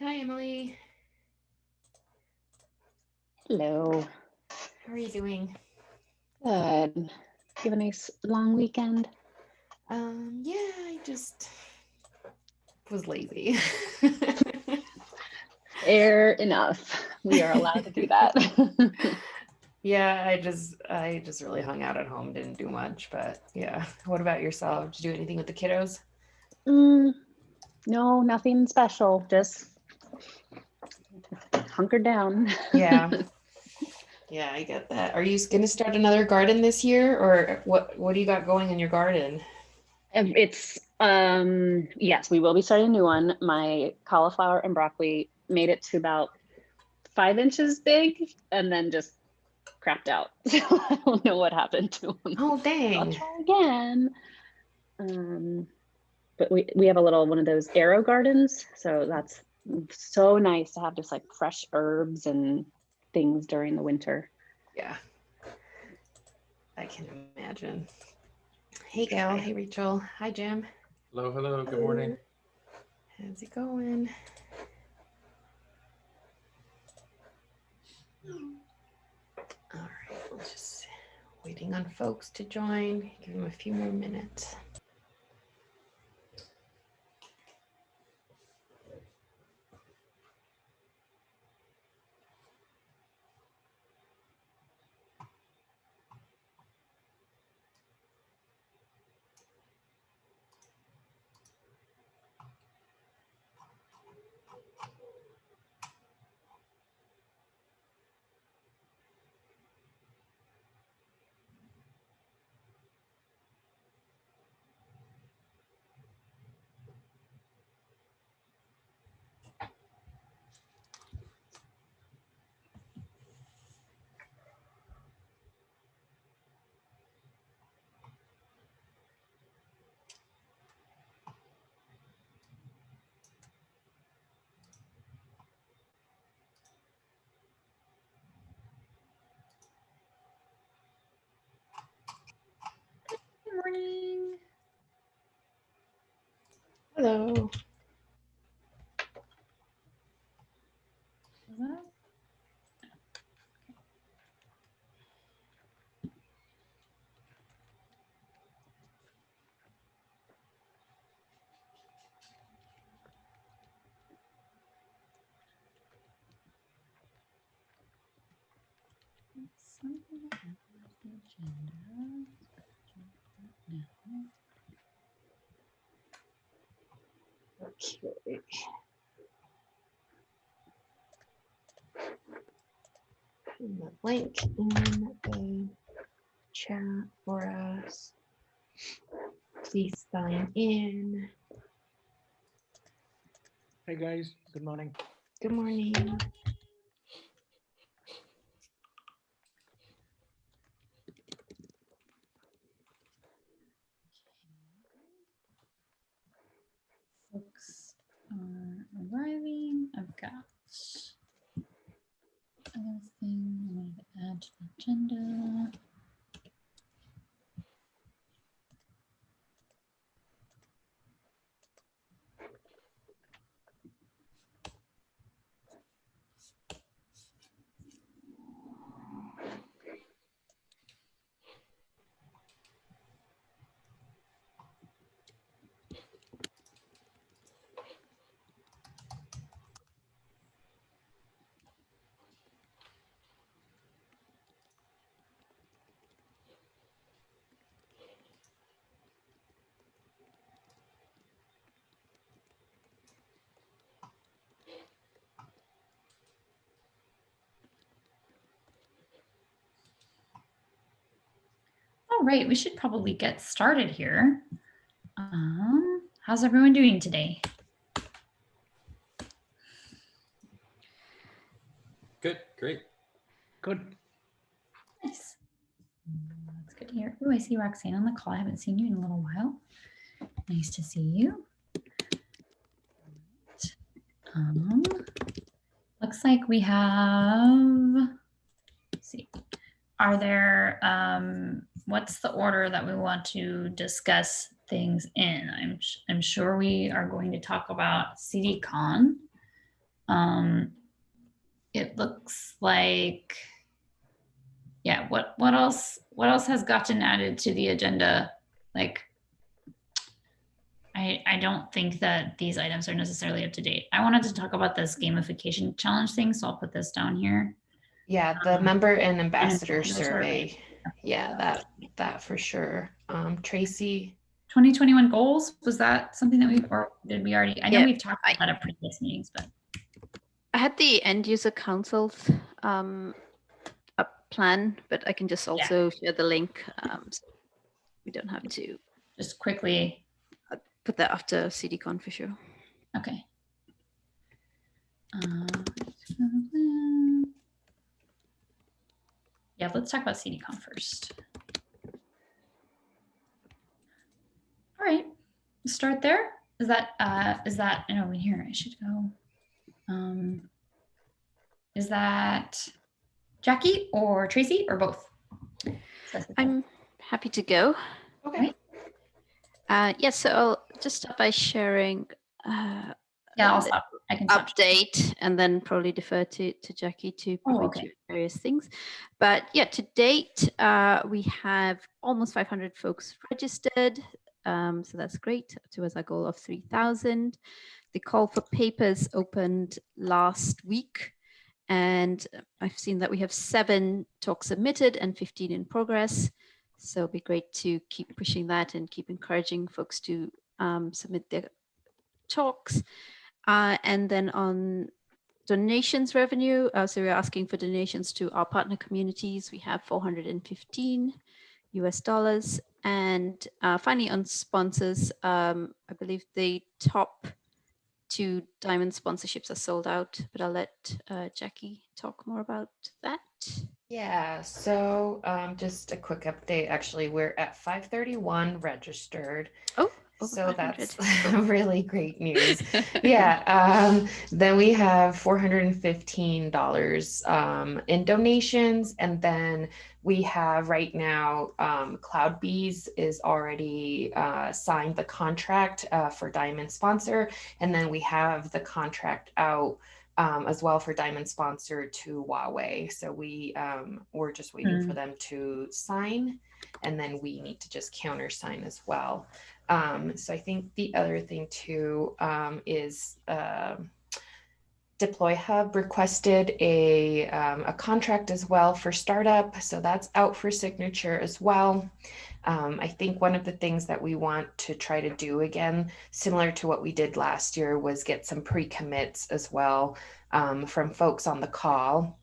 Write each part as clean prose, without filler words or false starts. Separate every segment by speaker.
Speaker 1: Hi, Emily.
Speaker 2: Hello.
Speaker 1: How are you doing?
Speaker 2: Good. You have a nice long weekend?
Speaker 1: Yeah, I just was lazy.
Speaker 2: Fair enough. We are allowed to do that.
Speaker 1: Yeah, I just really hung out at home, didn't do much, but yeah. What about yourself? Did you do anything with the kiddos?
Speaker 2: mm, no, nothing special. Just hunkered down.
Speaker 1: Yeah. Yeah, I get that. Are you going to start another garden this year, or what do you got going in your garden?
Speaker 2: It's yes, we will be starting a new one. My cauliflower and broccoli made it to about 5 inches big and then just crapped out. So I don't know what happened to them.
Speaker 1: Oh,
Speaker 2: I'll
Speaker 1: dang.
Speaker 2: try again. Um, but we have a little one of those arrow gardens, so that's so nice to have just like fresh herbs and things during the winter.
Speaker 1: Yeah, I can imagine. Hey, Gal. Hey, Rachel. Hi, Jim.
Speaker 3: Hello, hello, good morning.
Speaker 1: How's it going? All right, we'll just waiting on folks to join. Give them a few more minutes.
Speaker 4: Good morning.
Speaker 1: Hello.
Speaker 4: Hello. Something that happens to the agenda. Now.
Speaker 2: Okay.
Speaker 1: Put the link in the chat for us. Please sign in.
Speaker 5: Hey guys, good morning.
Speaker 1: Good morning.
Speaker 4: Folks are arriving. I've got other thing I wanted to add to the agenda. All right, we should probably get started here. How's everyone doing today?
Speaker 3: Good, great.
Speaker 5: Good.
Speaker 4: Nice. That's good to hear. Oh, I see Roxanne on the call. I haven't seen you in a little while. Nice to see you. Looks like we have, let's see, are there, what's the order that we want to discuss things in? I'm sure we are going to talk about CDCon. It looks like, yeah, what else has gotten added to the agenda? Like, I don't think that these items are necessarily up to date. I wanted to talk about this gamification challenge thing, so I'll put this down here.
Speaker 1: Yeah, the member and ambassador
Speaker 4: ambassador survey.
Speaker 1: survey. Yeah, that for sure. Tracy.
Speaker 4: 2021 goals, was that something that or did we already? I know
Speaker 6: Yeah,
Speaker 4: we've talked about that at previous meetings, but
Speaker 6: I had the end user councils up plan, but I can just also share the link. So we don't have to
Speaker 4: just quickly.
Speaker 6: put that after CDCon for sure.
Speaker 4: Okay. Yeah, let's talk about CDCon first. All right, let's start there. Is that I know we here, I should go. Is that Jackie or Tracy or both?
Speaker 6: I'm happy to go.
Speaker 1: Okay.
Speaker 6: Yes, so I'll just start by sharing
Speaker 4: Yeah, I'll stop. I can stop.
Speaker 6: update and then probably defer to Jackie to point
Speaker 4: okay.
Speaker 6: to various things. But yeah, to date, we have almost 500 folks registered. So that's great, towards our goal of 3,000. The call for papers opened last week, and I've seen that we have 7 talks submitted and 15 in progress. So it'll be great to keep pushing that and keep encouraging folks to submit their talks. And then on donations revenue, so we're asking for donations to our partner communities. We have $415 US. And finally on sponsors, I believe the top 2 diamond sponsorships are sold out, but I'll let Jackie talk more about that.
Speaker 1: Yeah, so just a quick update. Actually, we're at 531 registered. So that's really great news. Yeah. Then we have $415 in donations. And then we have right now, CloudBees is already signed the contract for Diamond Sponsor. And then we have the contract out as well for Diamond Sponsor to Huawei. So we're just waiting for them to sign. And then we need to just countersign as well. So I think the other thing too is Deploy Hub requested a contract as well for startup. So that's out for signature as well. I think one of the things that we want to try to do again, similar to what we did last year, was get some pre-commits as well from folks on the call.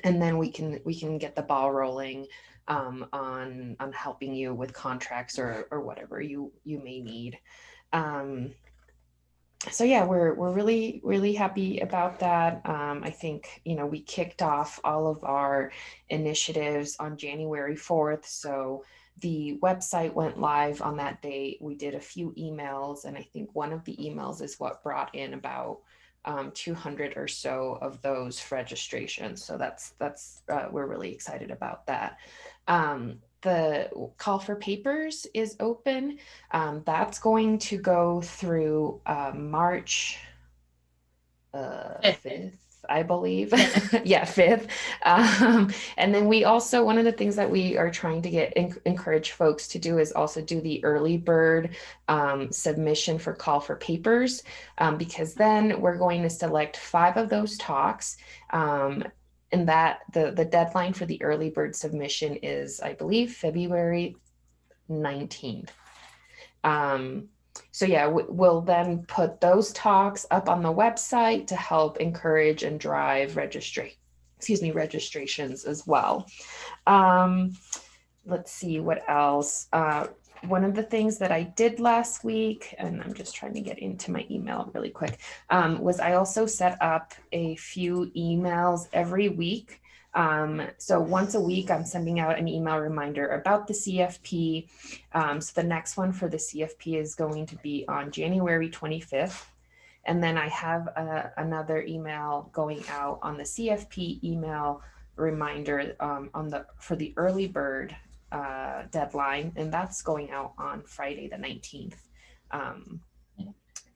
Speaker 1: And then we can get the ball rolling on helping you with contracts or whatever you may need. So yeah, we're really happy about that. I think, we kicked off all of our initiatives on January 4th. So the website went live on that date. We did a few emails, and I think one of the emails is what brought in about 200 or so of those registrations. So that's we're really excited about that. The call for papers is open. That's going to go through March 5th, I believe. Yeah, 5th. And then we also, one of the things that we are trying to encourage folks to do is also do the early bird submission for call for papers, because then we're going to select 5 of those talks. And that the deadline for the early bird submission is, I believe, February 19th. So yeah, we'll then put those talks up on the website to help encourage and drive registrations as well. Let's see what else. One of the things that I did last week, and I'm just trying to get into my email really quick, was I also set up a few emails every week. So once a week, I'm sending out an email reminder about the CFP. So the next one for the CFP is going to be on January 25th. And then I have another email going out on the CFP email reminder for the early bird deadline, and that's going out on Friday the 19th.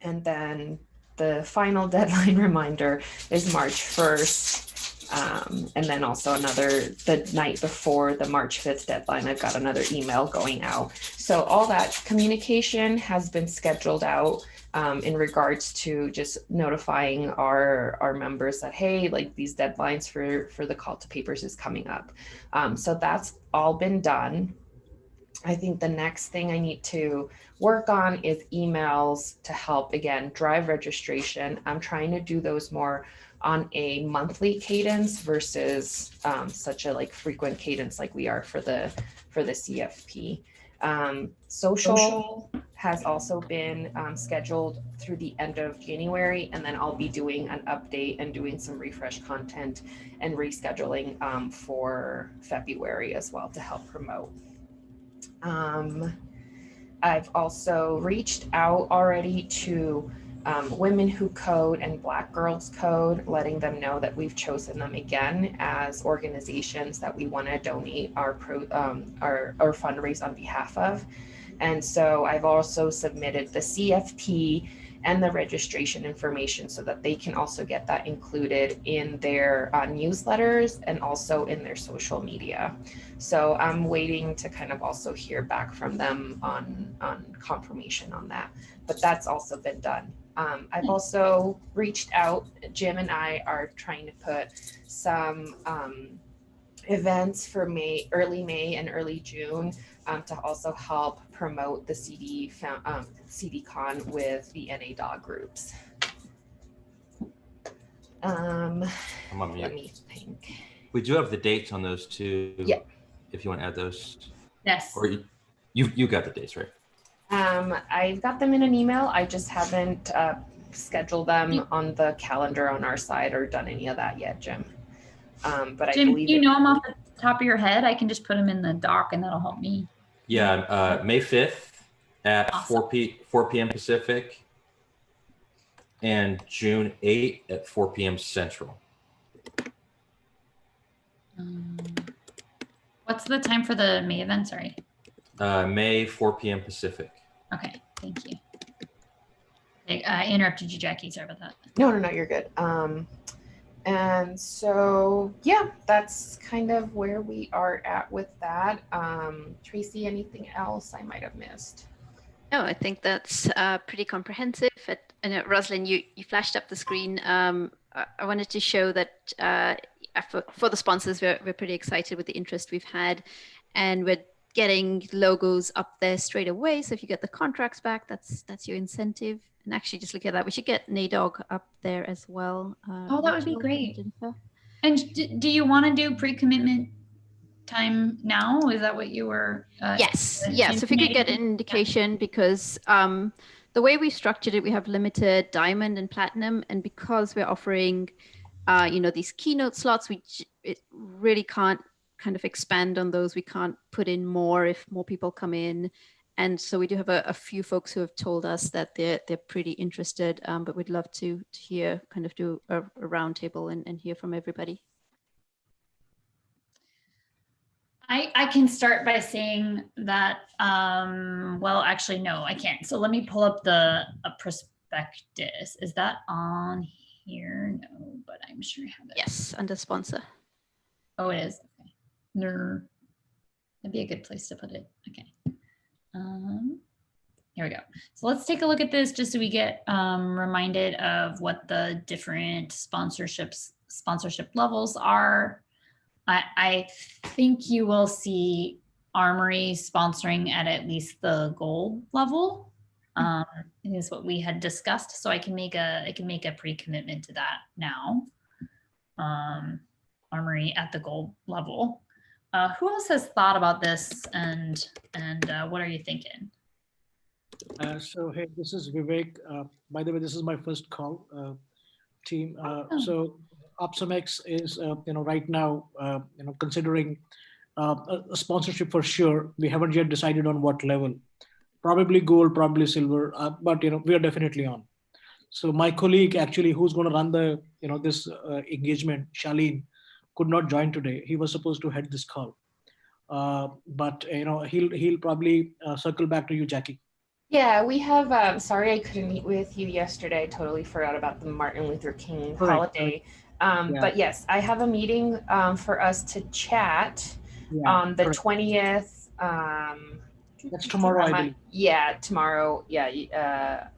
Speaker 1: And then the final deadline reminder is March 1st. And then also the night before the March 5th deadline, I've got another email going out. So all that communication has been scheduled out in regards to just notifying our members that, hey, like these deadlines for the call to papers is coming up. So that's all been done. I think the next thing I need to work on is emails to help, again, drive registration. I'm trying to do those more on a monthly cadence versus such a like frequent cadence like we are for the CFP. Social has also been scheduled through the end of January, and then I'll be doing an update and doing some refresh content and rescheduling for February as well to help promote. I've also reached out already to Women Who Code and Black Girls Code, letting them know that we've chosen them again as organizations that we want to donate our fundraise on behalf of. And so I've also submitted the CFP and the registration information so that they can also get that included in their newsletters and also in their social media. So I'm waiting to kind of also hear back from them on confirmation on that, but that's also been done. I've also reached out. Jim and I are trying to put some events for early May and early June to also help promote the CDCon with the NA dog groups.
Speaker 3: I'm on mute.
Speaker 1: Let me think.
Speaker 3: We do have the dates on those too.
Speaker 1: Yeah.
Speaker 3: If you want to add those.
Speaker 4: Yes.
Speaker 3: Or you got the dates, right?
Speaker 1: I've got them in an email. I just haven't scheduled them on the calendar on our side or done any of that yet, Jim. But
Speaker 4: Jim,
Speaker 1: I believe
Speaker 4: you know them off the top of your head? I can just put them in the doc and that'll help me.
Speaker 3: Yeah, May 5th at
Speaker 4: Awesome.
Speaker 3: 4 p.m. Pacific and June 8th at 4 p.m. Central.
Speaker 4: What's the time for the May event? Sorry.
Speaker 3: May 4 p.m. Pacific.
Speaker 4: Okay, thank you. I interrupted you, Jackie. Sorry about that.
Speaker 1: No, you're good. And so, yeah, that's kind of where we are at with that. Tracy, anything else I might have missed?
Speaker 6: No, I think that's pretty comprehensive. And Rosalind, you flashed up the screen. I wanted to show that for the sponsors, we're pretty excited with the interest we've had, and we're getting logos up there straight away. So if you get the contracts back, that's your incentive. And actually, just look at that. We should get NADOG up there as well.
Speaker 4: Oh, that would be great. And do you want to do pre-commitment time now? Is that what you were?
Speaker 6: Yes. Yes. So if we could get an indication, because the way we structured it, we have limited diamond and platinum, and because we're offering, these keynote slots, it really can't kind of expand on those. We can't put in more if more people come in. And so we do have a few folks who have told us that they're pretty interested, but we'd love to hear, kind of do a roundtable and hear from everybody.
Speaker 4: I can start by saying that, well, actually, no, I can't. So let me pull up a prospectus. Is that on here? No, but I'm sure I have it.
Speaker 6: Yes, under sponsor.
Speaker 4: Oh, it is. Okay. No, that'd be a good place to put it. Okay. Here we go. So let's take a look at this just so we get reminded of what the different sponsorship levels are. I think you will see Armory sponsoring at least the gold level. Is what we had discussed. So I can make a pre-commitment to that now. Armory at the gold level. Who else has thought about this, and what are you thinking?
Speaker 5: So hey, this is Vivek. By the way, this is my first call, team. So OpsumX is right now considering a sponsorship for sure. We haven't yet decided on what level. Probably gold, probably silver, but we are definitely on. So my colleague actually, who's going to run the this engagement, Shaleen, could not join today. He was supposed to head this call, but he'll probably circle back to you, Jackie.
Speaker 1: Yeah, we have, sorry I couldn't meet with you yesterday. I totally forgot about the Martin Luther King
Speaker 5: Correct.
Speaker 1: holiday.
Speaker 5: Yeah.
Speaker 1: But yes, I have a meeting for us to chat
Speaker 5: Yeah.
Speaker 1: on the
Speaker 5: Correct.
Speaker 1: 20th.
Speaker 5: That's tomorrow, I believe.
Speaker 1: Yeah, tomorrow. Yeah,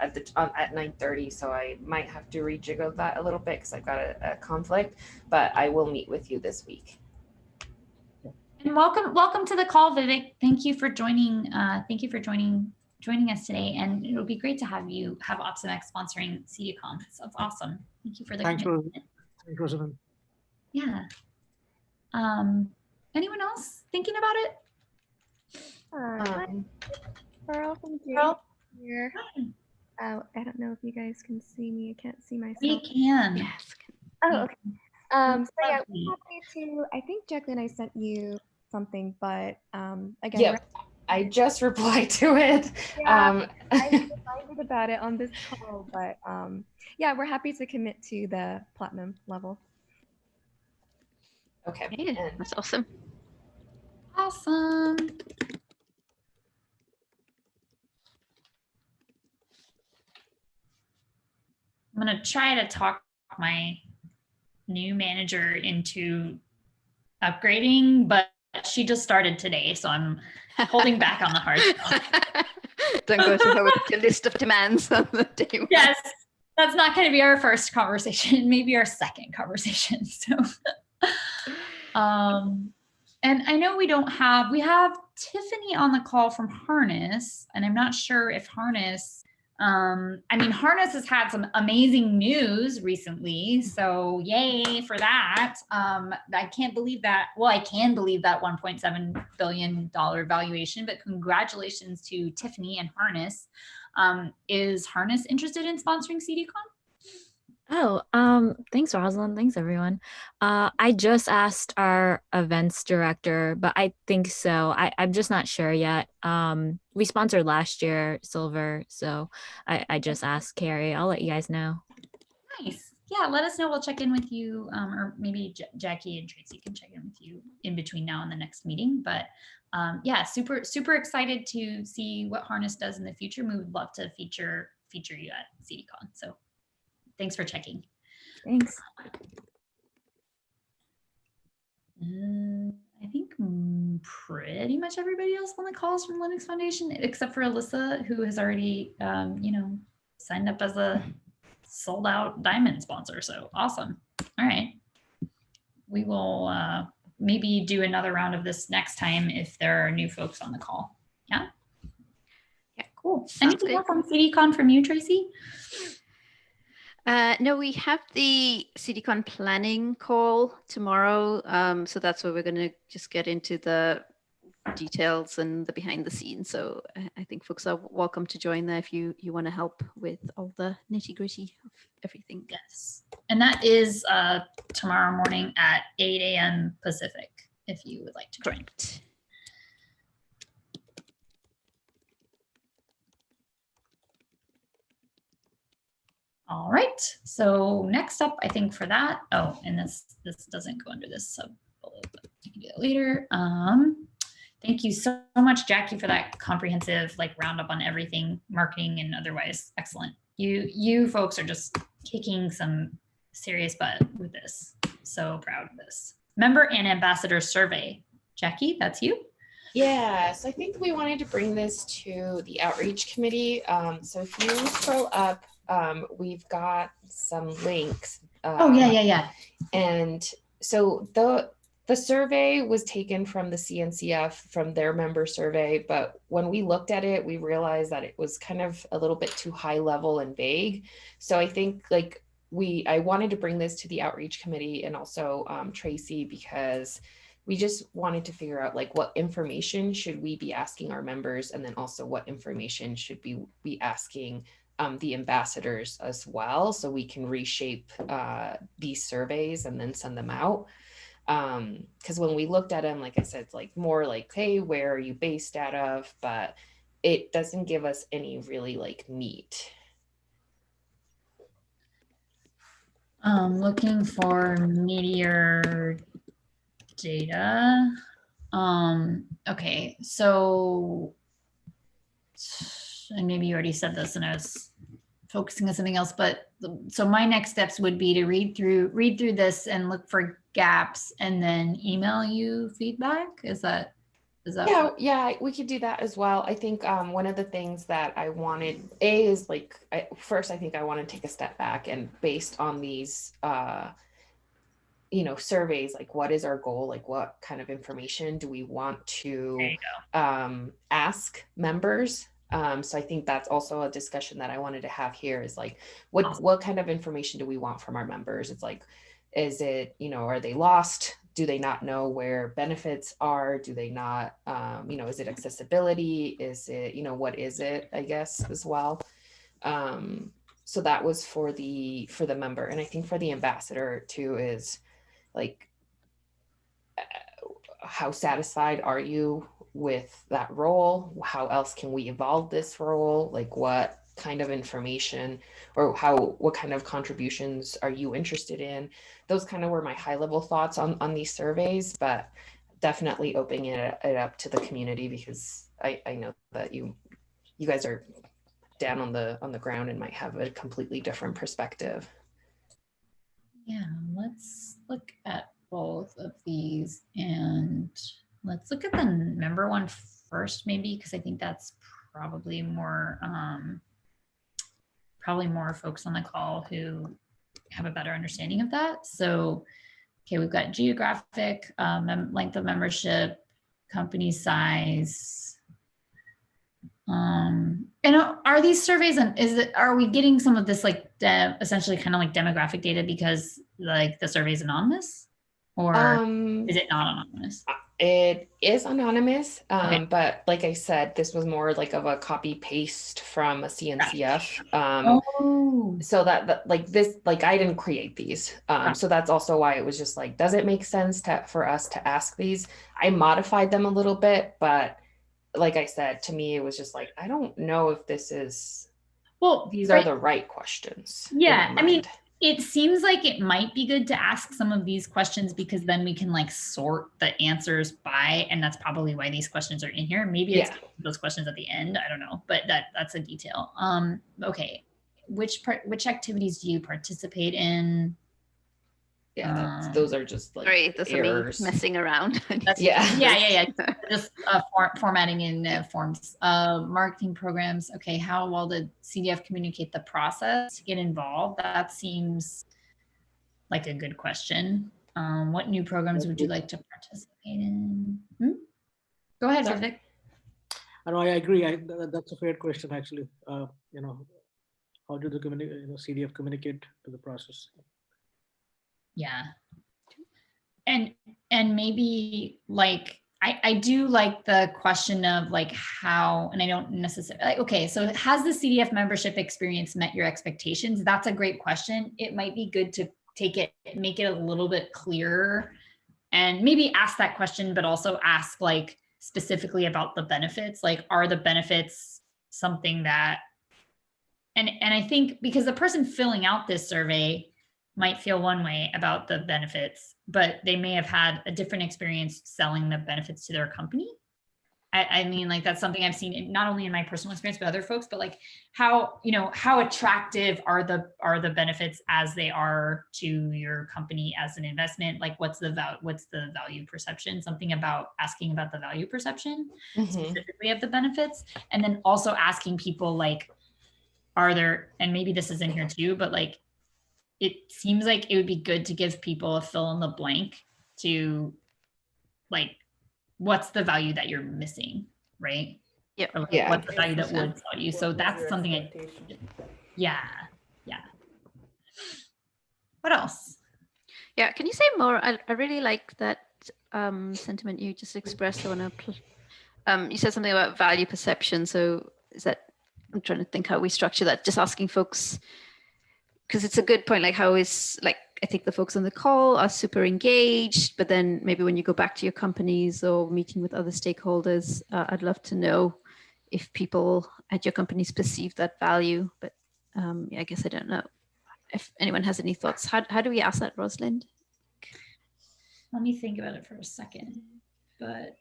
Speaker 1: at 9:30. So I might have to rejiggle that a little bit because I've got a conflict. But I will meet with you this week.
Speaker 4: And welcome to the call, Vivek. Thank you for joining. Thank you for joining us today. And it'll be great to have OpsMX sponsoring CDCon. So it's awesome. Thank you for the commitment.
Speaker 5: Thanks, Rosamund.
Speaker 4: Yeah. Anyone else thinking about it?
Speaker 7: Hi, Pearl from
Speaker 4: Pearl?
Speaker 7: here. I don't know if you guys can see me. I can't see myself.
Speaker 4: We can.
Speaker 6: Yes.
Speaker 7: Oh, okay. So yeah,
Speaker 4: Lovely.
Speaker 7: we're happy to. I think Jacqueline, I sent you something, but again,
Speaker 1: Yep, I just replied to it.
Speaker 7: yeah, I was reminded about it on this call, but yeah, we're happy to commit to the platinum level.
Speaker 1: Okay.
Speaker 6: Yeah,
Speaker 1: And
Speaker 6: that's awesome.
Speaker 4: Awesome. I'm going to try to talk my new manager into upgrading, but she just started today, so I'm holding back on the hard stuff.
Speaker 6: Don't go to her with your list of demands on the day.
Speaker 4: Yes, that's not going to be our first conversation, maybe our second conversation. So, and I know we have Tiffany on the call from Harness, and I'm not sure if Harness, Harness has had some amazing news recently, so yay for that. I can't believe that. Well, I can believe that $1.7 billion valuation, but congratulations to Tiffany and Harness. Is Harness interested in sponsoring CDCon?
Speaker 8: Oh, thanks, Rosalind. Thanks, everyone. I just asked our events director, but I think so. I'm just not sure yet. We sponsored last year, Silver, so I just asked Carrie. I'll let you guys know.
Speaker 4: Nice. Yeah, let us know. We'll check in with you, or maybe Jackie and Tracy can check in with you in between now and the next meeting. But yeah, super excited to see what Harness does in the future. We would love to feature you at CDCon. So thanks for checking.
Speaker 7: Thanks.
Speaker 4: I think pretty much everybody else on the call is from Linux Foundation, except for Alyssa, who has already, signed up as a sold out diamond sponsor. So awesome. All right. We will maybe do another round of this next time if there are new folks on the call. Yeah. Yeah, cool. Anything else on CDCon from you, Tracy?
Speaker 6: No, we have the CDCon planning call tomorrow. So that's where we're going to just get into the details and the behind the scenes. So I think folks are welcome to join there if you want to help with all the nitty gritty of everything.
Speaker 4: Yes. And that is tomorrow morning at 8 a.m. Pacific, if you would like to join.
Speaker 6: Correct.
Speaker 4: All right. So next up, I think for that, and this doesn't go under this sub bullet, but I can do that later. Thank you so much, Jackie, for that comprehensive roundup on everything, marketing and otherwise. Excellent. You folks are just kicking some serious butt with this. So proud of this. Member and ambassador survey. Jackie, that's you.
Speaker 1: yeah, so I think we wanted to bring this to the outreach committee. So if you scroll up, we've got some links.
Speaker 4: Yeah.
Speaker 1: And so the survey was taken from the CNCF, from their member survey, but when we looked at it, we realized that it was kind of a little bit too high level and vague. So I think I wanted to bring this to the outreach committee and also Tracy, because we just wanted to figure out what information should we be asking our members, and then also what information should we be asking the ambassadors as well, so we can reshape these surveys and then send them out. Because when we looked at them, like I said, it's more hey, where are you based out of? But it doesn't give us any really meat.
Speaker 4: Looking for meteor data. Okay, so and maybe you already said this and I was focusing on something else, but so my next steps would be to read through
Speaker 1: Mm-hmm.
Speaker 4: this and look for gaps and then email you feedback. Is that
Speaker 1: Yeah, we could do that as well. I think one of the things that I wanted is like first I think I want to take a step back and based on these surveys, like what is our goal, like what kind of information do we want to ask members. So I think that's also a discussion that I wanted to have here is like what kind of information do we want from our members. It's like, is it, are they lost? Do they not know where benefits are? Do they not, is it accessibility? Is it, what is it, I guess, as well. So that was for the member. And I think for the ambassador too is like, how satisfied are you with that role? How else can we evolve this role? Like what kind of information or what kind of contributions are you interested in? Those kind of were my high level thoughts on these surveys, but definitely opening it up to the community because I know that you guys are down on the ground and might have a completely different perspective.
Speaker 4: Yeah, let's look at both of these and let's look at the member one first, maybe, because I think that's probably more folks on the call who have a better understanding of that. So, okay, we've got geographic, length of membership, company size. And are these surveys and are we getting some of this like essentially kind of like demographic data because like the survey is anonymous, or is it not anonymous?
Speaker 1: It is anonymous,
Speaker 4: Okay.
Speaker 1: but like I said, this was more like of a copy paste from a CNCF. So that like this, like I didn't create these. So that's also why it was just like, does it make sense for us to ask these? I modified them a little bit, but like I said, to me, it was just like, I don't know if this is, these are the right questions.
Speaker 4: Yeah. I mean, it seems like it might be good to ask some of these questions because then we can like sort the answers by, and that's probably why these questions are in here. Maybe it's those questions at the end. I don't know, but that's a detail. Okay. Which activities do you participate in?
Speaker 1: Yeah, those are just like
Speaker 6: sorry, those errors. Are me messing around.
Speaker 4: Yeah. Just formatting in forms. Marketing programs. Okay, how well did CDF communicate the process to get involved? That seems like a good question. What new programs would you like to participate in? Go ahead, Vivek.
Speaker 5: I agree. That's a fair question, actually. How do the CDF communicate to the process?
Speaker 4: Yeah. And maybe like, I do like the question of like how, and I don't necessarily, like, okay, so has the CDF membership experience met your expectations? That's a great question. It might be good to make it a little bit clearer and maybe ask that question, but also ask like specifically about the benefits. Like, are the benefits something that, and I think because the person filling out this survey might feel one way about the benefits, but they may have had a different experience selling the benefits to their company. I mean, like that's something I've seen not only in my personal experience, but other folks, but like how attractive are the benefits as they are to your company as an investment? Like what's the value perception? Something about asking about the value perception specifically of the benefits. And then also asking people like, are there, and maybe this is in here too, but like, it seems like it would be good to give people a fill in the blank to like, what's the value that you're missing, right?
Speaker 6: Yeah.
Speaker 4: Or like, what's the value that would tell you? So that's something yeah. What else?
Speaker 6: Yeah, can you say more? I really like that sentiment you just expressed. I want to, you said something about value perception. So is that, I'm trying to think how we structure that, just asking folks, because it's a good point, like how is, like, I think the folks on the call are super engaged, but then maybe when you go back to your companies or meeting with other stakeholders, I'd love to know if people at your companies perceive that value. But I guess I don't know if anyone has any thoughts. How do we ask that, Rosalind?
Speaker 4: Let me think about it for a second. But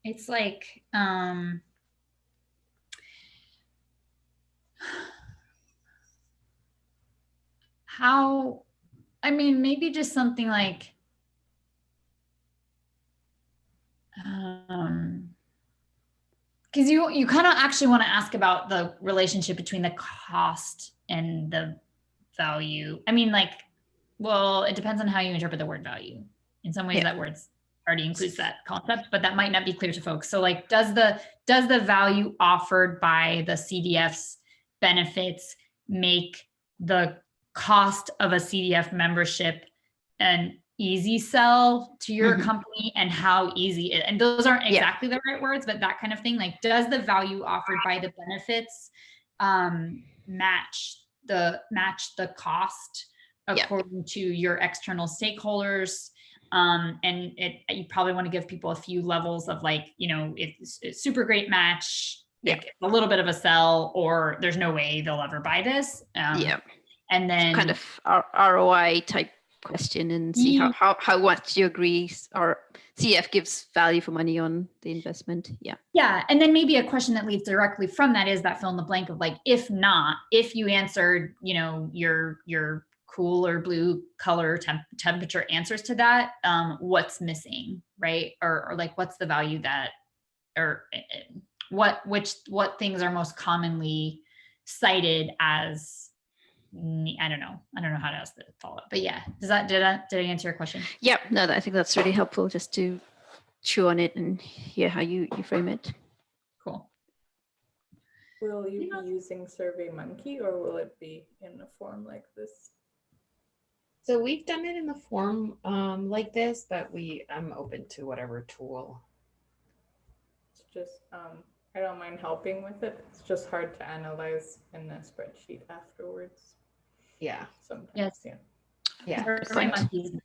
Speaker 4: it's like, how, I mean, maybe just something like, because you kind of actually want to ask about the relationship between the cost and the value. I mean, like, well, it depends on how you interpret the word value. In some ways,
Speaker 6: Yeah.
Speaker 4: that word already includes that concept, but that might not be clear to folks. So, like, does the value offered by the CDF's benefits make the cost of a CDF membership an easy sell to your company, and how easy it, and those aren't exactly the right words, but that kind of thing. Like, does the value offered by the benefits match the cost according to your external stakeholders? And you probably want to give people a few levels of, like, you know, it's super great match, like a little bit of a sell, or there's no way they'll ever buy this. And then
Speaker 6: kind of ROI type question, and see how much you agree or CF gives value for money on the investment.
Speaker 4: Yeah. And then maybe a question that leads directly from that is that fill in the blank of, like, if you answered, you know, your cool or blue color temperature answers to that, what's missing, right? Or like, what's the value that, or what things are most commonly cited as, I don't know how to ask the follow-up, but yeah, did I answer your question?
Speaker 6: Yeah, no, I think that's really helpful, just to chew on it and hear how you frame it.
Speaker 4: Cool.
Speaker 9: Will you be using SurveyMonkey, or will it be in a form like this?
Speaker 1: So we've done it in the form like this, but I'm open to whatever tool.
Speaker 9: It's just I don't mind helping with it. It's just hard to analyze in a spreadsheet afterwards.
Speaker 1: Yeah.
Speaker 9: Sometimes.
Speaker 1: Yeah.
Speaker 4: For this kind of thing,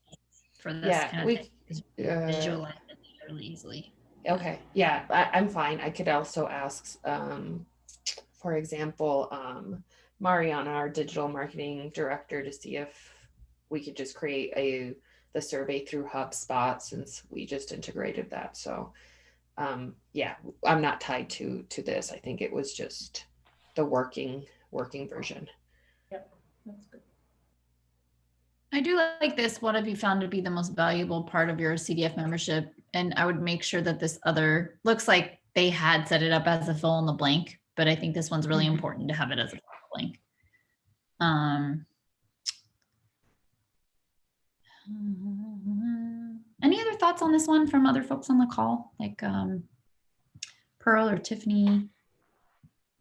Speaker 4: visualize it really easily.
Speaker 1: Okay. Yeah, I'm fine. I could also ask, for example, Mariana, our digital marketing director, to see if we could just create the survey through HubSpot, since we just integrated that. So yeah, I'm not tied to this. I think it was just the working version.
Speaker 9: Yep, that's good.
Speaker 4: I do like this. What have you found to be the most valuable part of your CDF membership? And I would make sure that this other, looks like they had set it up as a fill in the blank, but I think this one's really important to have it as a fill in the blank. Any other thoughts on this one from other folks on the call, like Pearl or Tiffany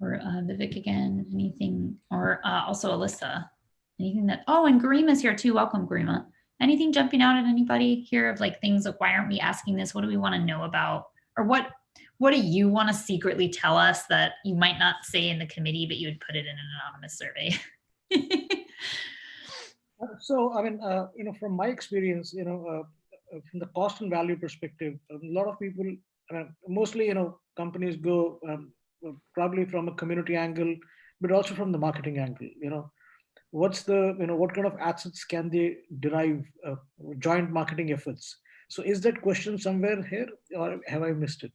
Speaker 4: or Vivek again? Anything, or also Alyssa? Anything that, and Garima's here too. Welcome, Garima. Anything jumping out at anybody here of, like, things like, why aren't we asking this? What do we want to know about? Or what do you want to secretly tell us that you might not say in the committee, but you would put it in an anonymous survey?
Speaker 5: So, I mean, you know, from my experience, you know, from the cost and value perspective, a lot of people, mostly, you know, companies go probably from a community angle, but also from the marketing angle. You know, what's the, you know, what kind of assets can they derive joint marketing efforts? So, is that question somewhere here, or have I missed it?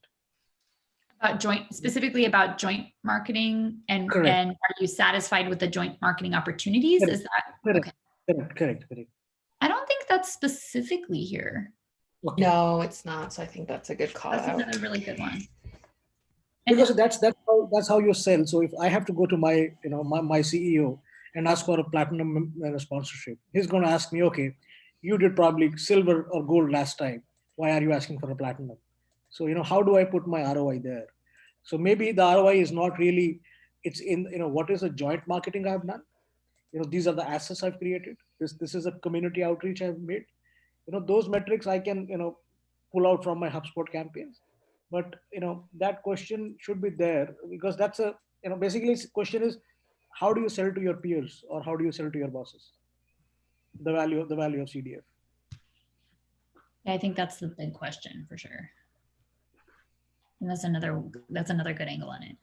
Speaker 4: Specifically about joint marketing, and are you satisfied with the joint marketing opportunities?
Speaker 5: Correct.
Speaker 4: Is that
Speaker 5: correct.
Speaker 4: Okay?
Speaker 5: Correct.
Speaker 4: I don't think that's specifically here.
Speaker 5: Okay.
Speaker 1: No, it's not. So I think that's a good call
Speaker 4: That's
Speaker 1: out.
Speaker 4: another really good one.
Speaker 5: Because that's how you sell. So if I have to go to my, you know, my CEO and ask for a platinum sponsorship, he's going to ask me, okay, you did probably silver or gold last time. Why are you asking for a platinum? So, you know, how do I put my ROI there? So maybe the ROI is not really, it's in, you know, what is the joint marketing I've done? You know, these are the assets I've created. This is a community outreach I've made. You know, those metrics I can, you know, pull out from my HubSpot campaigns. But, you know, that question should be there, because that's a, you know, basically the question is, how do you sell to your peers, or how do you sell to your bosses? The value of CDF.
Speaker 4: I think that's the big question for sure. And that's another good angle on it.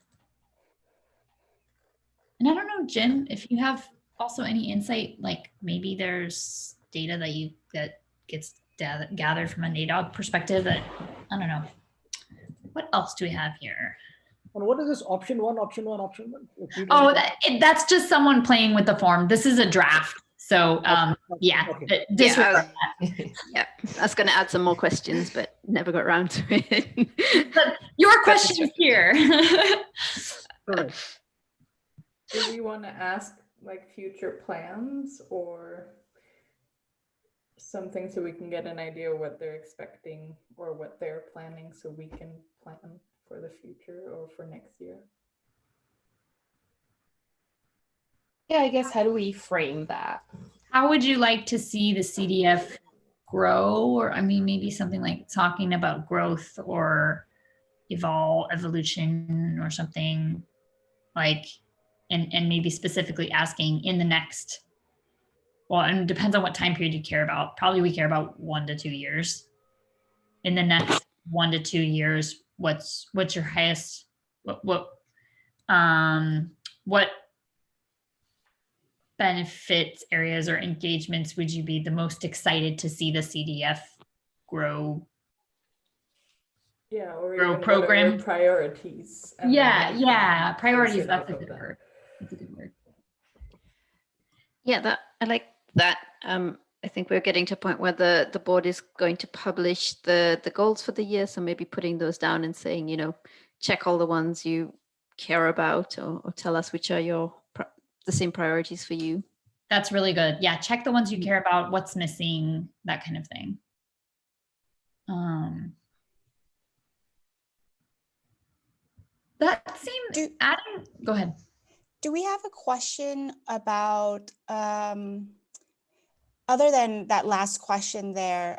Speaker 4: And I don't know, Jim, if you have also any insight, like maybe there's data that gets gathered from a NADOG perspective that, I don't know. What else do we have here?
Speaker 5: And what is this option one, option one, option one? Repeat
Speaker 4: Oh,
Speaker 5: it.
Speaker 4: that's just someone playing with the form. This is a draft. So yeah,
Speaker 5: Okay.
Speaker 4: disregard
Speaker 6: Yeah, I was going to add some more questions, but never got around to it.
Speaker 4: that. Your question is here.
Speaker 5: Correct.
Speaker 9: Do we want to ask like future plans or something so we can get an idea what they're expecting or what they're planning so we can plan for the future or for next year?
Speaker 1: Yeah, I guess how do we frame that?
Speaker 4: How would you like to see the CDF grow? Or I mean, maybe something like talking about growth or evolution or something like, and maybe specifically asking in the next, well, and it depends on what time period you care about. Probably we care about 1 to 2 years. In the next 1 to 2 years, what's your highest, what benefits areas or engagements would you be the most excited to see the CDF grow?
Speaker 9: Yeah, or
Speaker 4: Grow
Speaker 9: even
Speaker 4: program.
Speaker 9: what are your priorities? And
Speaker 4: Yeah,
Speaker 9: then we can
Speaker 4: priorities.
Speaker 9: base it
Speaker 4: That's
Speaker 9: off
Speaker 4: a
Speaker 9: of
Speaker 4: good
Speaker 9: that.
Speaker 4: word. That's a good word.
Speaker 6: Yeah, I like that. I think we're getting to a point where the board is going to publish the goals for the year. So maybe putting those down and saying, check all the ones you care about, or tell us which are the same priorities for you.
Speaker 4: That's really good. Yeah, check the ones you care about, what's missing, that kind of thing. That seemed adding. Go ahead.
Speaker 10: Do we have a question about other than that last question there,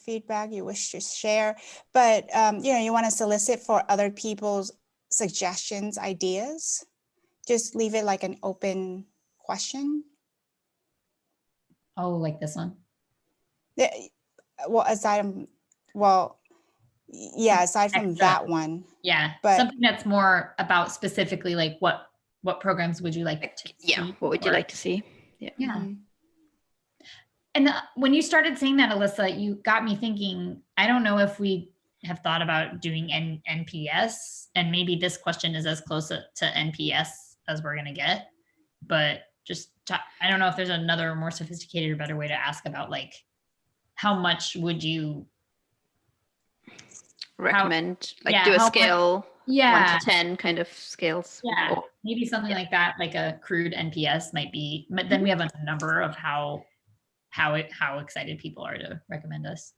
Speaker 10: feedback you wish to share, but you want to solicit for other people's suggestions, ideas? Just leave it like an open question.
Speaker 4: Oh, like this one?
Speaker 10: Yeah, well, aside from that one.
Speaker 4: Yeah,
Speaker 10: but
Speaker 4: something that's more about specifically like what programs would you like to see?
Speaker 6: What would you like to see?
Speaker 4: Yeah.
Speaker 10: Mm-hmm.
Speaker 4: And when you started saying that, Alyssa, you got me thinking, I don't know if we have thought about doing NPS, and maybe this question is as close to NPS as we're going to get, but I don't know if there's another more sophisticated or better way to ask about like, how much would you
Speaker 6: recommend, do a scale, 1 to 10 kind of scales.
Speaker 4: Yeah, maybe something like that, like a crude NPS might be, but then we have a number of how excited people are to recommend us.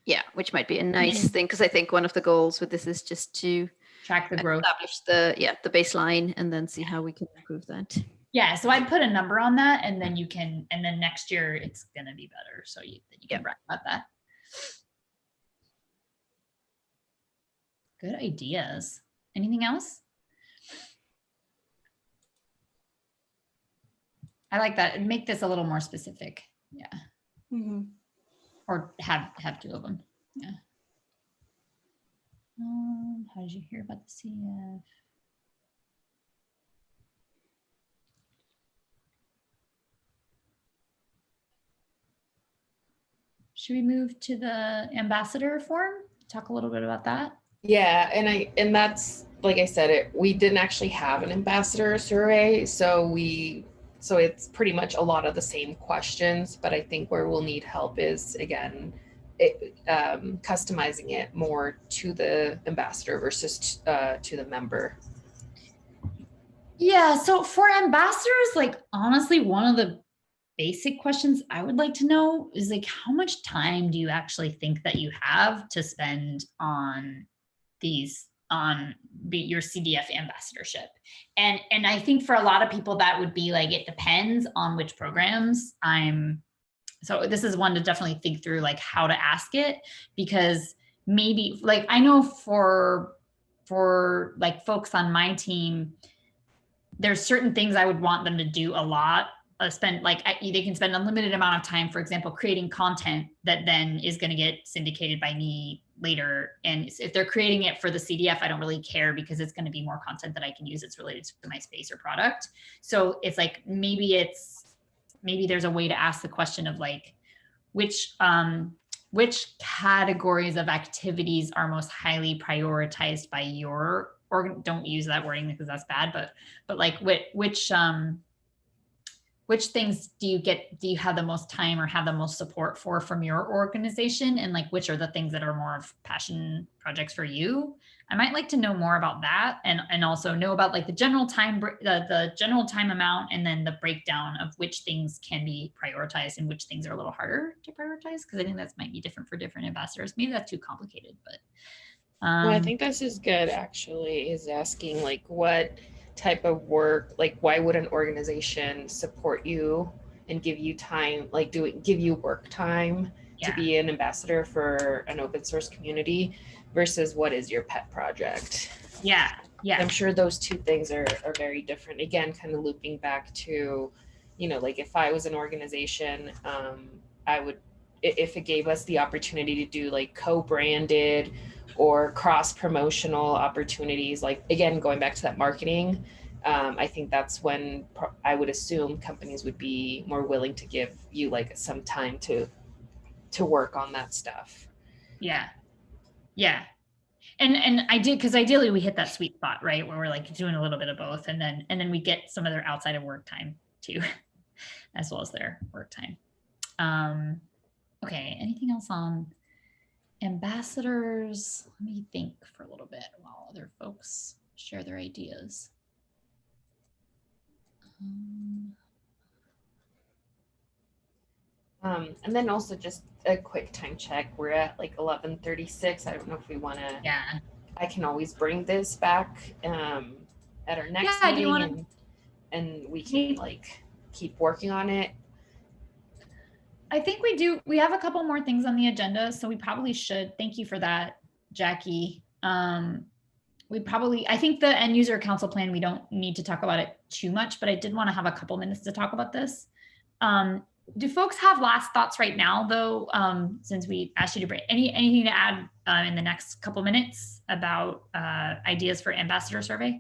Speaker 6: Yeah, which might be a nice thing, because I think one of the goals with this is just to
Speaker 4: track the growth,
Speaker 6: establish the baseline, and then see how we can improve that.
Speaker 4: Yeah, so I'd put a number on that, and then next year it's gonna be better, so you can write about that. Good ideas. Anything else? I like that. Make this a little more specific. Yeah.
Speaker 10: Mm-hmm.
Speaker 4: Or have 2 of them. Yeah. How did you hear about the CDF? Should we move to the ambassador form? Talk a little bit about that.
Speaker 1: Yeah, and that's, like I said, we didn't actually have an ambassador survey, so it's pretty much a lot of the same questions, but I think where we'll need help is, again, customizing it more to the ambassador versus to the member.
Speaker 4: Yeah, so for ambassadors, like honestly, one of the basic questions I would like to know is like, how much time do you actually think that you have to spend on your CDF ambassadorship? And I think for a lot of people that would be like, it depends on which programs so this is one to definitely think through, like how to ask it, because maybe like, I know for like folks on my team, there's certain things I would want them to do a lot. They can spend unlimited amount of time, for example, creating content that then is going to get syndicated by me later. And if they're creating it for the CDF, I don't really care, because it's going to be more content that I can use that's related to my space or product. So it's like, maybe there's a way to ask the question of like, which categories of activities are most highly prioritized by your or don't use that wording because that's bad, but like which things do you have the most time or have the most support for from your organization, and like which are the things that are more of passion projects for you? I might like to know more about that, and also know about like the general time the general time amount, and then the breakdown of which things can be prioritized and which things are a little harder to prioritize, because I think that might be different for different ambassadors. Maybe that's too complicated, but
Speaker 1: Well, I think this is good actually, is asking like what type of work, like why would an organization support you and give you time, like give you work time to
Speaker 4: yeah.
Speaker 1: be an ambassador for an open source community versus what is your pet project?
Speaker 4: Yeah.
Speaker 1: I'm sure those two things are very different. Again, kind of looping back to, you know, like if I was an organization, I would, if it gave us the opportunity to do like co-branded or cross-promotional opportunities, like again, going back to that marketing, I think that's when I would assume companies would be more willing to give you like some time to work on that stuff.
Speaker 4: Yeah. And I did, because ideally we hit that sweet spot, right, where we're like doing a little bit of both, and then we get some of their outside of work time too, as well as their work time. Okay, anything else on ambassadors? Let me think for a little bit while other folks share their ideas.
Speaker 1: And then also just a quick time check. We're at like 11:36. I don't know if we want to.
Speaker 4: Yeah.
Speaker 1: I can always bring this back at our next
Speaker 4: Yeah,
Speaker 1: meeting, and we can like keep working on it.
Speaker 4: I think we do. We have a couple more things on the agenda, so we probably should. Thank you for that, Jackie. I think the end user council plan, we don't need to talk about it too much, but I did want to have a couple minutes to talk about this. Do folks have last thoughts right now, though, since we asked you to bring anything to add in the next couple minutes about ideas for ambassador survey?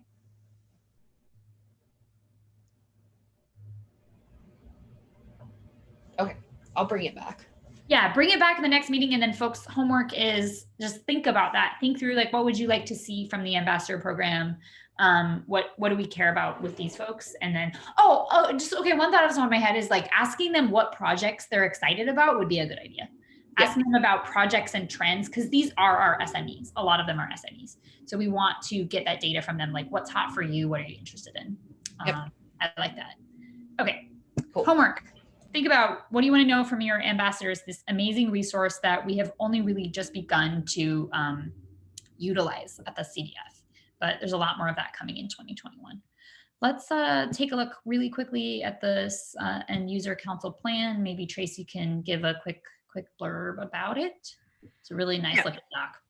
Speaker 1: Okay, I'll bring it back.
Speaker 4: Yeah, bring it back in the next meeting, and then folks' homework is just think about that. Think through like, what would you like to see from the ambassador program? What do we care about with these folks? And then, one thought off the top of my head is like asking them what projects they're excited about would be a good idea. Yeah. Asking them about projects and trends, because these are our SMEs. A lot of them are SMEs. So we want to get that data from them, like what's hot for you? What are you interested in? Yep. I like that. Okay, cool. Homework. Think about, what do you want to know from your ambassadors, this amazing resource that we have only really just begun to utilize at the CDF, but there's a lot more of that coming in 2021. Let's take a look really quickly at this end user council plan. Maybe Tracy can give a quick blurb about it. It's a really nice looking doc.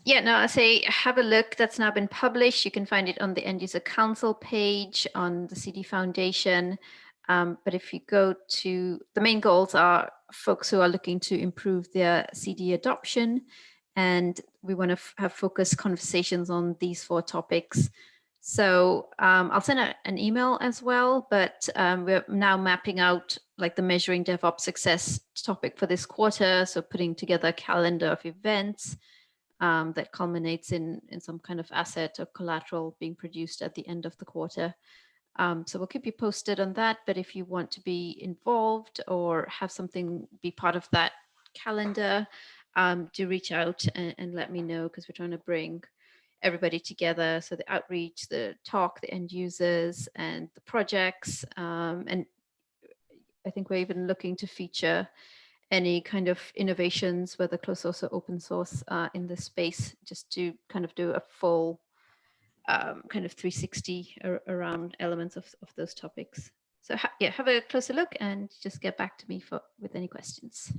Speaker 6: Yeah, no, I say have a look. That's now been published. You can find it on the end user council page on the CD Foundation. But if you go to the main goals are folks who are looking to improve their CD adoption, and we want to have focused conversations on these 4 topics. So I'll send out an email as well, but we're now mapping out like the measuring DevOps success topic for this quarter. So putting together a calendar of events that culminates in some kind of asset or collateral being produced at the end of the quarter. So we'll keep you posted on that. But if you want to be involved or have something be part of that calendar, do reach out and let me know, because we're trying to bring everybody together. So the outreach, the talk, the end users, and the projects. And I think we're even looking to feature any kind of innovations, whether closed source or open source, in this space, just to kind of do a full kind of 360 around elements of those topics. So have a closer look and just get back to me with any questions.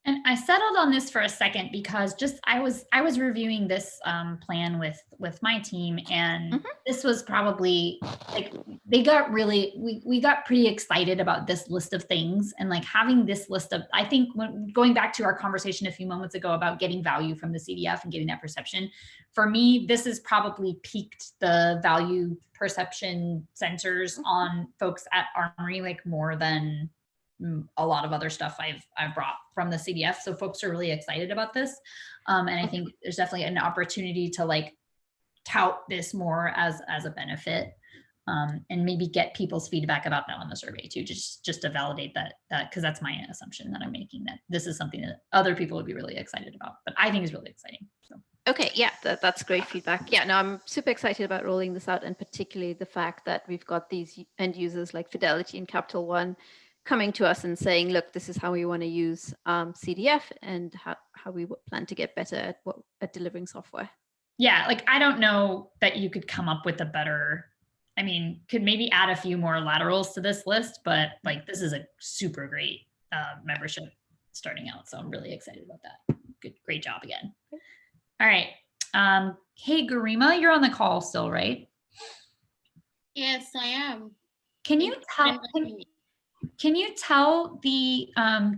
Speaker 4: And I settled on this for a second because just I was reviewing this plan with my team, and this was probably like we got pretty excited about this list of things, and like having this list of, I think going back to our conversation a few moments ago about getting value from the CDF and getting that perception, for me this has probably piqued the value perception sensors on folks at Armory like more than a lot of other stuff I've brought from the CDF. So folks are really excited about this. And I think there's definitely an opportunity to like tout this more as a benefit, and maybe get people's feedback about that on the survey too, just to validate that because that's my assumption that I'm making, that this is something that other people would be really excited about, but I think is really exciting. So.
Speaker 6: Okay, yeah, that's great feedback. Yeah, no, I'm super excited about rolling this out, and particularly the fact that we've got these end users like Fidelity and Capital One coming to us and saying, look, this is how we want to use CDF and how we plan to get better at delivering software.
Speaker 4: Yeah, like I don't know that you could come up with a better, I mean, could maybe add a few more laterals to this list, but like this is a super great membership starting out. So I'm really excited about that. Great job again. All right. Hey, Garima, you're on the call still, right?
Speaker 11: Yes, I am.
Speaker 4: Can you tell the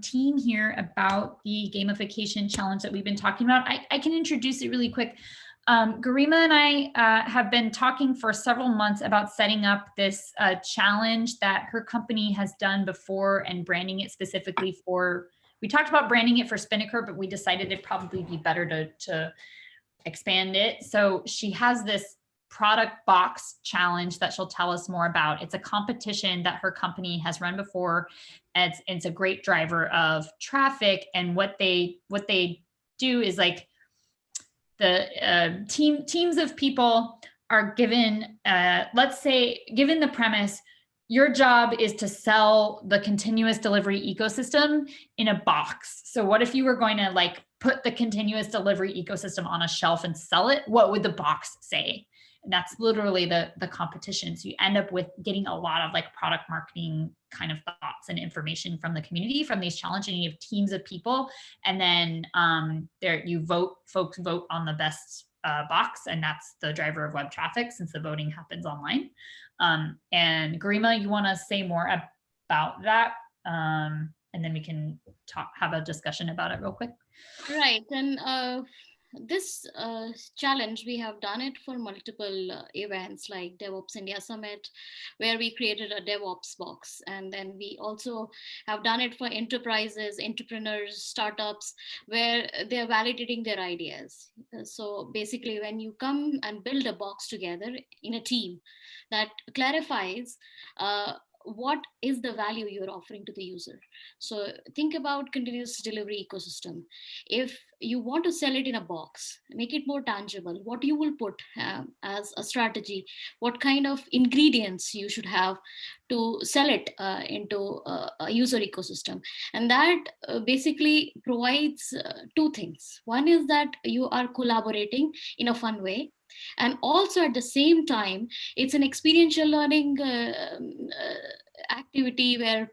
Speaker 4: team here about the gamification challenge that we've been talking about? I can introduce it really quick. Garima and I have been talking for several months about setting up this challenge that her company has done before and branding it specifically for, we talked about branding it for Spinnaker, but we decided it'd probably be better to expand it. So she has this product box challenge that she'll tell us more about. It's a competition that her company has run before. It's a great driver of traffic. And what they do is like the teams of people are given, let's say, given the premise, your job is to sell the continuous delivery ecosystem in a box. So what if you were going to like put the continuous delivery ecosystem on a shelf and sell it? What would the box say? And that's literally the competition. So you end up with getting a lot of like product marketing kind of thoughts and information from the community from these challenges. And you have teams of people, and then folks vote on the best box, and that's the driver of web traffic since the voting happens online. And Garima, you want to say more about that? And then we can have a discussion about it real quick.
Speaker 11: Right. And this challenge, we have done it for multiple events like DevOps India Summit, where we created a DevOps box. And then we also have done it for enterprises, entrepreneurs, startups, where they're validating their ideas. So basically, when you come and build a box together in a team that clarifies what is the value you're offering to the user. So think about continuous delivery ecosystem. If you want to sell it in a box, make it more tangible, what you will put as a strategy, what kind of ingredients you should have to sell it into a user ecosystem. And that basically provides two things. One is that you are collaborating in a fun way. And also at the same time, it's an experiential learning activity where,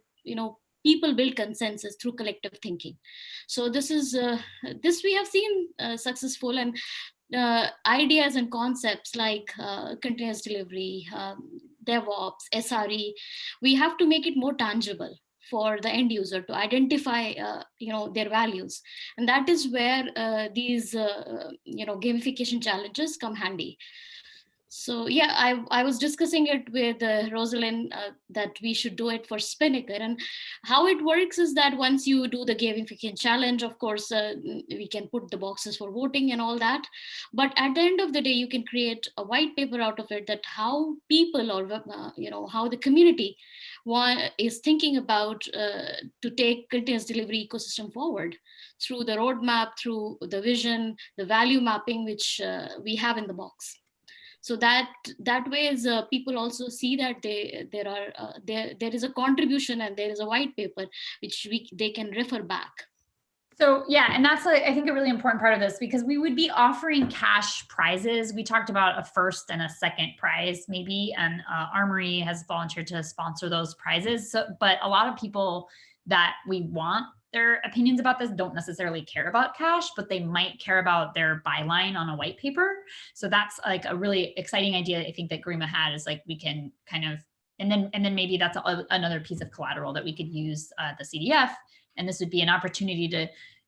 Speaker 11: people build consensus through collective thinking. So this is this we have seen successful, and ideas and concepts like continuous delivery, DevOps, SRE, we have to make it more tangible for the end user to identify their values. And that is where these gamification challenges come handy. So yeah, I was discussing it with Rosalind that we should do it for Spinnaker. And how it works is that once you do the gamification challenge, of course, we can put the boxes for voting and all that. But at the end of the day, you can create a white paper out of it, that how people or how the community is thinking about to take continuous delivery ecosystem forward through the roadmap, through the vision, the value mapping, which we have in the box. So that way is people also see that there is a contribution and there is a white paper which they can refer back.
Speaker 4: So yeah, and that's I think a really important part of this, because we would be offering cash prizes. We talked about a first and a second prize maybe, and Armory has volunteered to sponsor those prizes. So, but a lot of people that we want their opinions about this don't necessarily care about cash, but they might care about their byline on a white paper. So that's like a really exciting idea I think that Garima had, is like we can kind of, and then maybe that's another piece of collateral that we could use the CDF. And this would be an opportunity to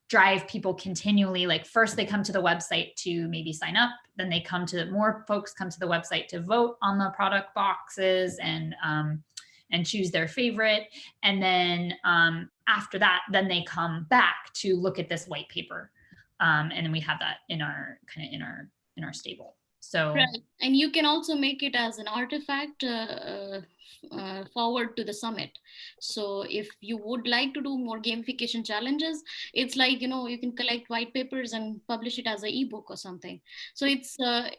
Speaker 4: drive people continually. Like first they come to the website to maybe sign up, then more folks come to the website to vote on the product boxes and choose their favorite. And then after that, then they come back to look at this white paper. And then we have that in our stable. So
Speaker 11: Right. And you can also make it as an artifact forward to the summit. So if you would like to do more gamification challenges, it's like, you can collect white papers and publish it as an ebook or something. So it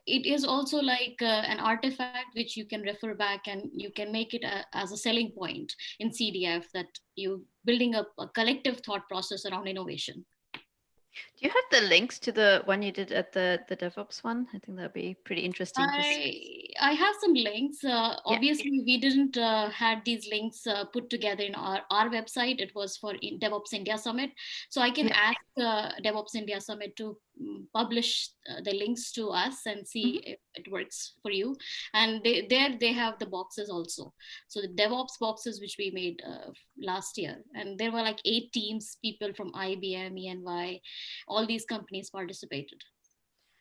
Speaker 11: is also like an artifact which you can refer back, and you can make it as a selling point in CDF, that you building up a collective thought process around innovation.
Speaker 6: Do you have the links to the one you did at the DevOps one? I think that'd be pretty interesting.
Speaker 11: I have some links. Obviously, we didn't had these links put together in our website. It was for DevOps India Summit. So I can ask DevOps India Summit to publish the links to us and see if it works for you. And they have the boxes also. So the DevOps boxes, which we made last year. And there were like 8 teams, people from IBM, EY, all these companies participated.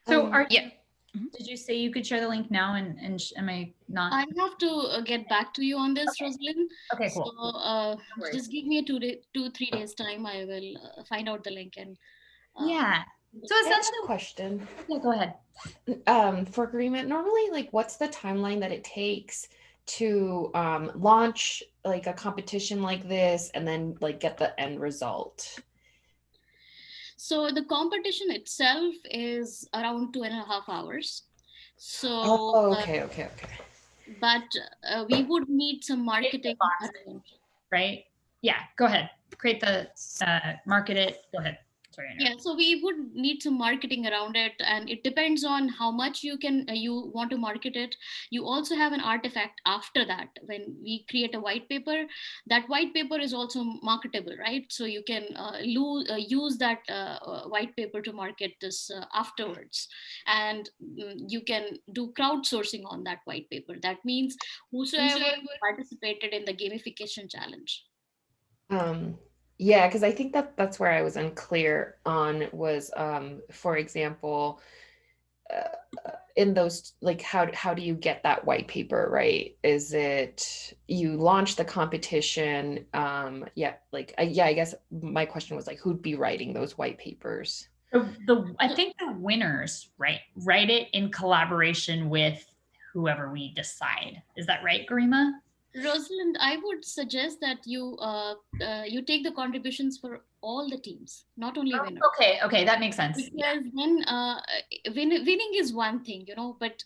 Speaker 4: So did you say you could share the link now, and am I not?
Speaker 11: I have to get back to you on this, Rosalind.
Speaker 4: Okay, cool.
Speaker 11: So just give me a 2-3 days time. I will find out the link and.
Speaker 4: Yeah. So
Speaker 1: I have
Speaker 4: essentially,
Speaker 1: a question.
Speaker 4: Yeah, go ahead.
Speaker 1: For agreement, normally, like, what's the timeline that it takes to launch like a competition like this, and then like get the end result?
Speaker 11: So the competition itself is around 2.5 hours. So
Speaker 1: okay.
Speaker 11: But we would need some marketing,
Speaker 4: right? Yeah, go ahead. Create the market it. Go ahead. Sorry.
Speaker 11: Yeah, so we would need some marketing around it, and it depends on how much you want to market it. You also have an artifact after that. When we create a white paper, that white paper is also marketable, right? So you can use that white paper to market this afterwards, and you can do crowdsourcing on that white paper. That means whosoever participated in the gamification challenge.
Speaker 1: Yeah, because I think that's where I was unclear on was, for example, in those, like, how do you get that white paper, right? Is it you launch the competition? I guess my question was like, who'd be writing those white papers?
Speaker 4: I think the winners, write it in collaboration with whoever we decide. Is that right, Garima?
Speaker 11: Rosalind, I would suggest that you take the contributions for all the teams, not only winners.
Speaker 4: Okay, that makes sense.
Speaker 11: Because then winning is one thing, but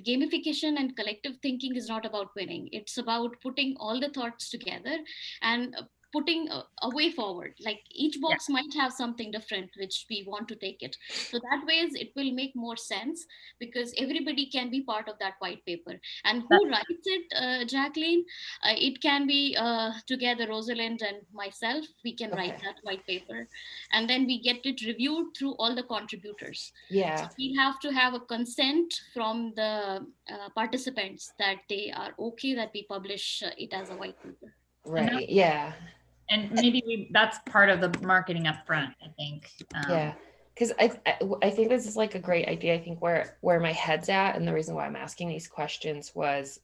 Speaker 11: gamification and collective thinking is not about winning. It's about putting all the thoughts together and putting a way forward. Like each box might have something different which we want to take it. So that ways it will make more sense, because everybody can be part of that white paper. And who writes it, Jacqueline? It can be together, Rosalind and myself. We can write that white paper, and then we get it reviewed through all the contributors.
Speaker 1: Yeah.
Speaker 11: So we have to have a consent from the participants that they are okay that we publish it as a white paper.
Speaker 1: Right. Yeah.
Speaker 4: And maybe that's part of the marketing up front, I think.
Speaker 1: Yeah, because I think this is like a great idea. I think where my head's at, and the reason why I'm asking these questions was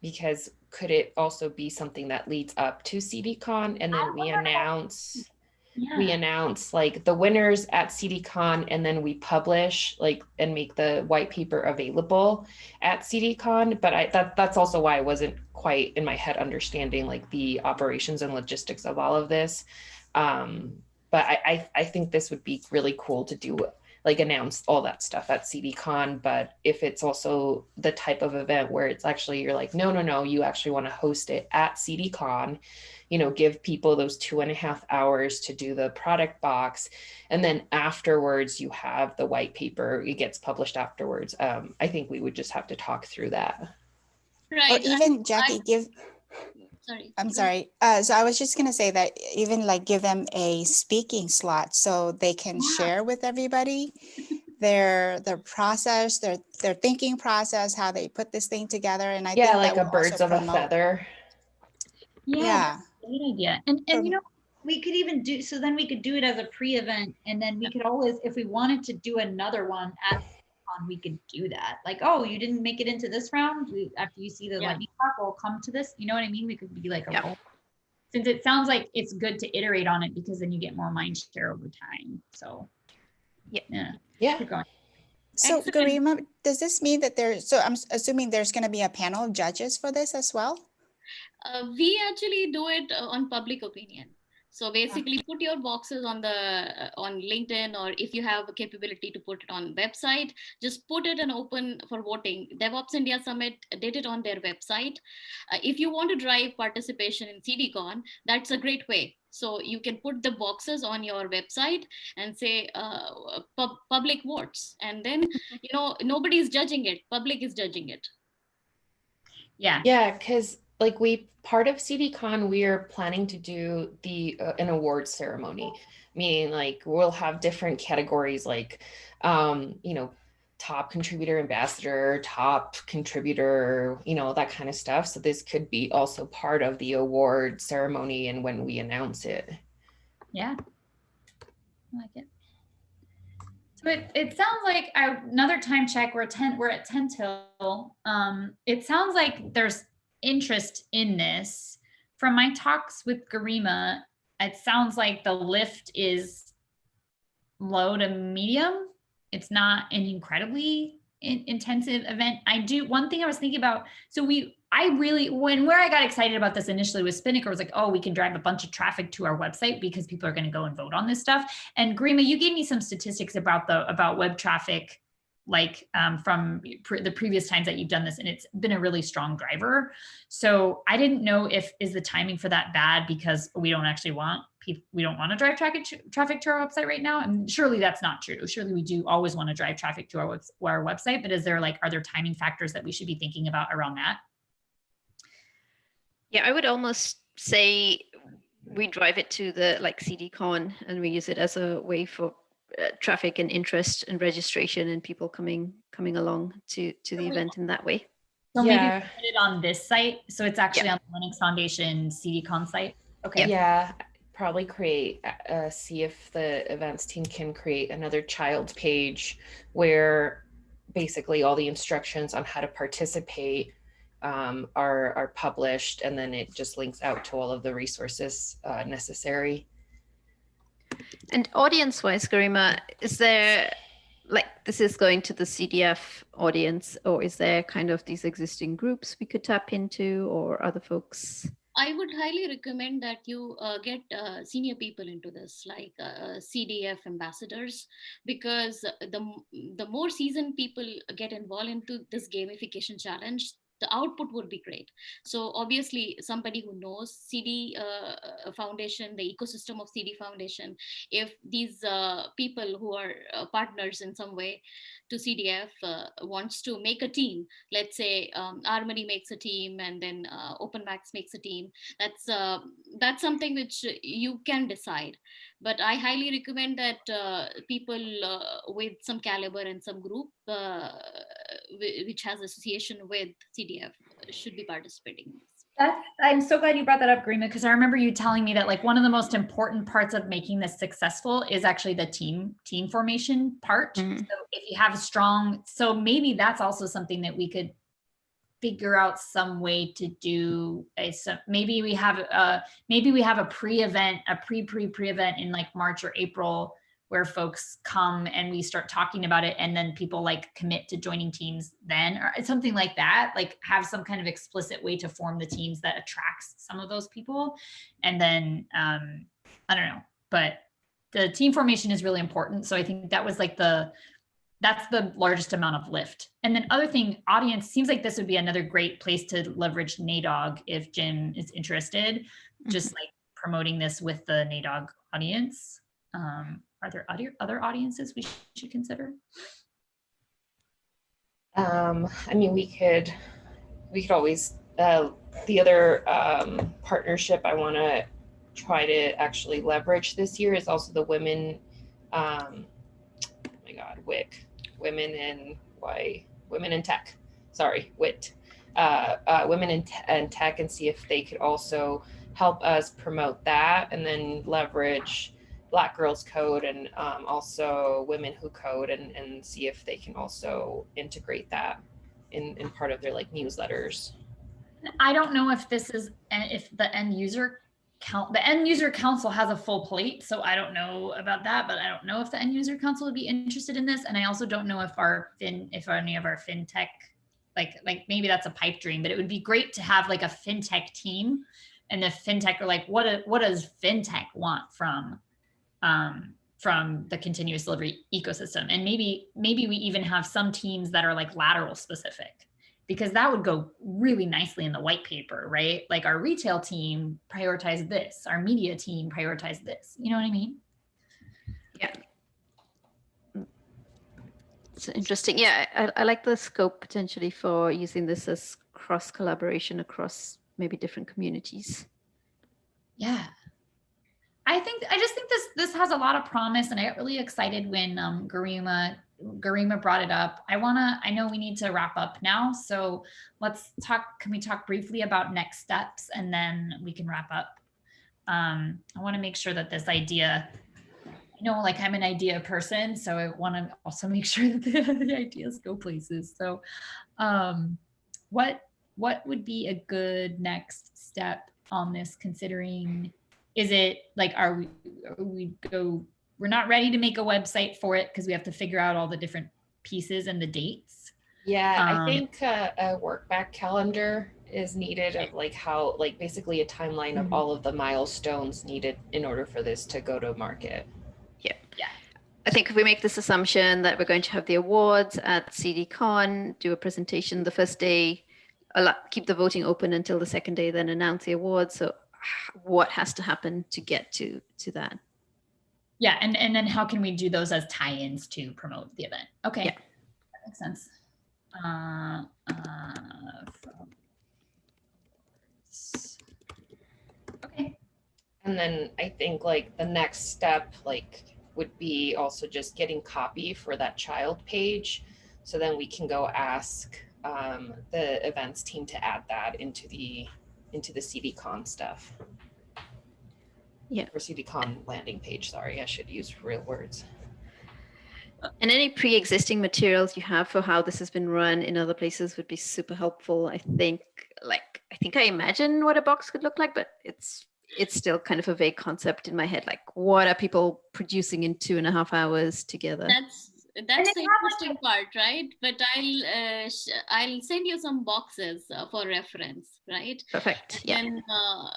Speaker 1: because could it also be something that leads up to CDCon, and then we announce like the winners at CDCon, and then we publish like and make the white paper available at CDCon. But that's also why I wasn't quite in my head understanding like the operations and logistics of all of this. But I think this would be really cool to do, like announce all that stuff at CDCon. But if it's also the type of event where it's actually, you're like, no, you actually want to host it at CDCon, give people those 2.5 hours to do the product box. And then afterwards you have the white paper, it gets published afterwards. I think we would just have to talk through that.
Speaker 10: Right. Or even Jackie, I'm sorry. So I was just going to say that even like give them a speaking slot so they can share with everybody their process, their thinking process, how they put this thing together. And I think
Speaker 1: like
Speaker 10: that
Speaker 1: a birds of a feather.
Speaker 4: Yeah. Great idea. And
Speaker 12: we could even do, so then we could do it as a pre-event, and then we could always, if we wanted to do another one at we could do that. Like, oh, you didn't make it into this round. After you see the lightning talk, we'll come to this. You know what I mean? We could be like a roll. Since it sounds like it's good to iterate on it, because then you get more mind share over time. So yeah. Keep going.
Speaker 10: So
Speaker 4: Excellent.
Speaker 10: Garima, does this mean that so I'm assuming there's going to be a panel of judges for this as well?
Speaker 11: We actually do it on public opinion. So basically put your boxes on the on LinkedIn, or if you have a capability to put it on website, just put it and open for voting. DevOps India Summit did it on their website. If you want to drive participation in CDCon, that's a great way. So you can put the boxes on your website and say public votes, and then nobody's judging it. Public is judging it.
Speaker 1: Yeah, because like part of CDCon, we are planning to do an awards ceremony, meaning like we'll have different categories like, top contributor ambassador, top contributor, that kind of stuff. So this could be also part of the award ceremony and when we announce it.
Speaker 4: Yeah, I like it. So it sounds like another time check. We're at 10 till. It sounds like there's interest in this. From my talks with Garima, it sounds like the lift is low to medium. It's not an incredibly intensive event. One thing I was thinking about, where I got excited about this initially with Spinnaker was like, oh, we can drive a bunch of traffic to our website because people are going to go and vote on this stuff. And Garima, you gave me some statistics about web traffic, like from the previous times that you've done this, and it's been a really strong driver. So I didn't know is the timing for that bad because we don't want to drive traffic to our website right now. And surely that's not true. Surely we do always want to drive traffic to our website, but are there timing factors that we should be thinking about around that?
Speaker 6: Yeah, I would almost say we drive it to the CDCon and we use it as a way for traffic and interest and registration and people coming along to the event in that way.
Speaker 4: So maybe put it on this site. So it's actually on the Linux Foundation CDCon site. Okay.
Speaker 1: Yeah. Probably see if the events team can create another child page where basically all the instructions on how to participate are published, and then it just links out to all of the resources necessary.
Speaker 6: And audience-wise, Garima, is there, this is going to the CDF audience, or is there kind of these existing groups we could tap into, or other folks?
Speaker 11: I would highly recommend that you get senior people into this, like CDF ambassadors, because the more seasoned people get involved into this gamification challenge, the output would be great. So obviously somebody who knows CD Foundation, the ecosystem of CD Foundation, if these people who are partners in some way to CDF wants to make a team, let's say Armory makes a team and then OpenMax makes a team, that's something which you can decide. But I highly recommend that people with some caliber and some group which has association with CDF should be participating in this.
Speaker 4: I'm so glad you brought that up, Garima, because I remember you telling me that one of the most important parts of making this successful is actually the team formation part. Mm-hmm. So if you have so maybe that's also something that we could figure out some way to do. Maybe we have a pre-event in March or April where folks come and we start talking about it, and then people commit to joining teams then, or something like that, have some kind of explicit way to form the teams that attracts some of those people. And then I don't know, but the team formation is really important. So I think that was that's the largest amount of lift. And then other thing, audience, seems like this would be another great place to leverage NADOG if Jim is interested, just promoting this with the NADOG audience. Are there other audiences we should consider?
Speaker 1: We could always, the other partnership I want to try to actually leverage this year is also the women, WIC, Women in Tech, sorry, WIT, Women in Tech, and see if they could also help us promote that, and then leverage Black Girls Code and also Women Who Code, and see if they can also integrate that in part of their newsletters.
Speaker 4: I don't know if this is, if the end user the end user council has a full plate, so I don't know about that, but I don't know if the end user council would be interested in this. And I also don't know if any of our fintech, like maybe that's a pipe dream, but it would be great to have like a fintech team, and the fintech are like, what does fintech want from the continuous delivery ecosystem? And maybe we even have some teams that are like lateral specific, because that would go really nicely in the white paper, right? Like our retail team prioritized this, our media team prioritized this. You know what I mean?
Speaker 6: Yeah. It's interesting. Yeah, I like the scope potentially for using this as cross collaboration across maybe different communities.
Speaker 4: Yeah. I just think this has a lot of promise, and I got really excited when Garima brought it up. I know we need to wrap up now, so can we talk briefly about next steps, and then we can wrap up. I want to make sure that this idea, like I'm an idea person, so I want to also make sure that the ideas go places. So what would be a good next step on this, considering, is it like, we're not ready to make a website for it because we have to figure out all the different pieces and the dates.
Speaker 1: Yeah, I think a work back calendar is needed of like how, like basically a timeline of all of the milestones needed in order for this to go to market.
Speaker 6: Yeah. I think if we make this assumption that we're going to have the awards at CDCon, do a presentation the first day, keep the voting open until the second day, then announce the awards. So what has to happen to get to that?
Speaker 4: Yeah, and then how can we do those as tie-ins to promote the event? Okay, yeah. That makes sense. Okay.
Speaker 1: And then I think like the next step would be also just getting copy for that child page, so then we can go ask the events team to add that into the CDCon stuff.
Speaker 6: Yeah.
Speaker 1: Or CDCon landing page, sorry, I should use real words.
Speaker 6: And any pre-existing materials you have for how this has been run in other places would be super helpful. I think I imagine what a box could look like, but it's still kind of a vague concept in my head. Like, what are people producing in 2.5 hours together?
Speaker 11: That's the interesting part, right? But I'll send you some boxes for reference, right?
Speaker 6: Perfect.
Speaker 11: And then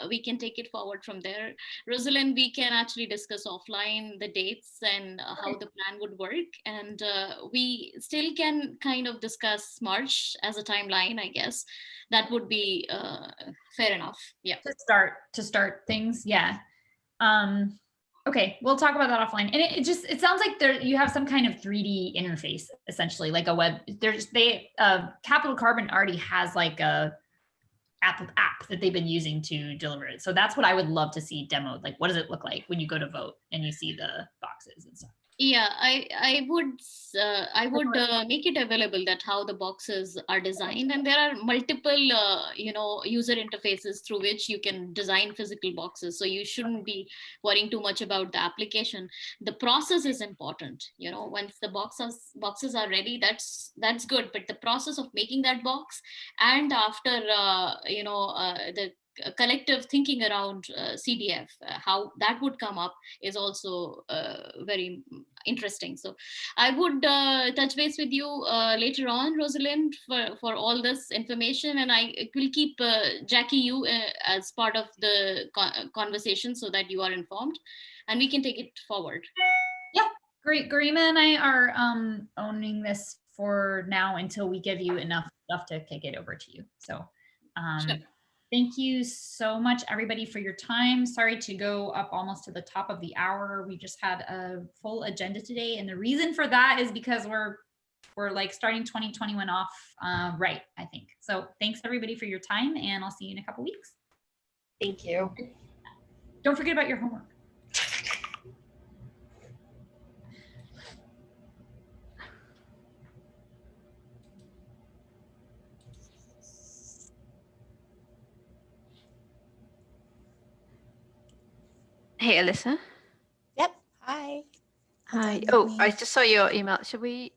Speaker 11: we can take it forward from there. Rosalind, we can actually discuss offline the dates and how the plan would work, and we still can kind of discuss March as a timeline, I guess. That would be fair enough. Yeah.
Speaker 4: To start things, yeah. Okay, we'll talk about that offline. And it sounds like you have some kind of 3D interface, essentially, like a web. Capital Carbon already has like a app that they've been using to deliver it. So that's what I would love to see demoed. Like, what does it look like when you go to vote and you see the boxes and stuff?
Speaker 11: Yeah, I would make it available, that how the boxes are designed, and there are multiple user interfaces through which you can design physical boxes. So you shouldn't be worrying too much about the application. The process is important. Once the boxes are ready, that's good. But the process of making that box, and after the collective thinking around CDF, how that would come up is also very interesting. So I would touch base with you later on, Rosalind, for all this information, and I will keep Jackie you as part of the conversation so that you are informed, and we can take it forward.
Speaker 4: Yeah, great. Garima and I are owning this for now until we give you enough stuff to kick it over to you. So sure. Thank you so much, everybody, for your time. Sorry to go up almost to the top of the hour. We just had a full agenda today. And the reason for that is because we're like starting 2021 off right, I think. So thanks, everybody, for your time. And I'll see you in a couple weeks.
Speaker 1: Thank you.
Speaker 4: Don't forget about your homework.
Speaker 6: Hey, Alyssa.
Speaker 10: Yep. Hi.
Speaker 6: Hi. Oh, I just saw your email. Should we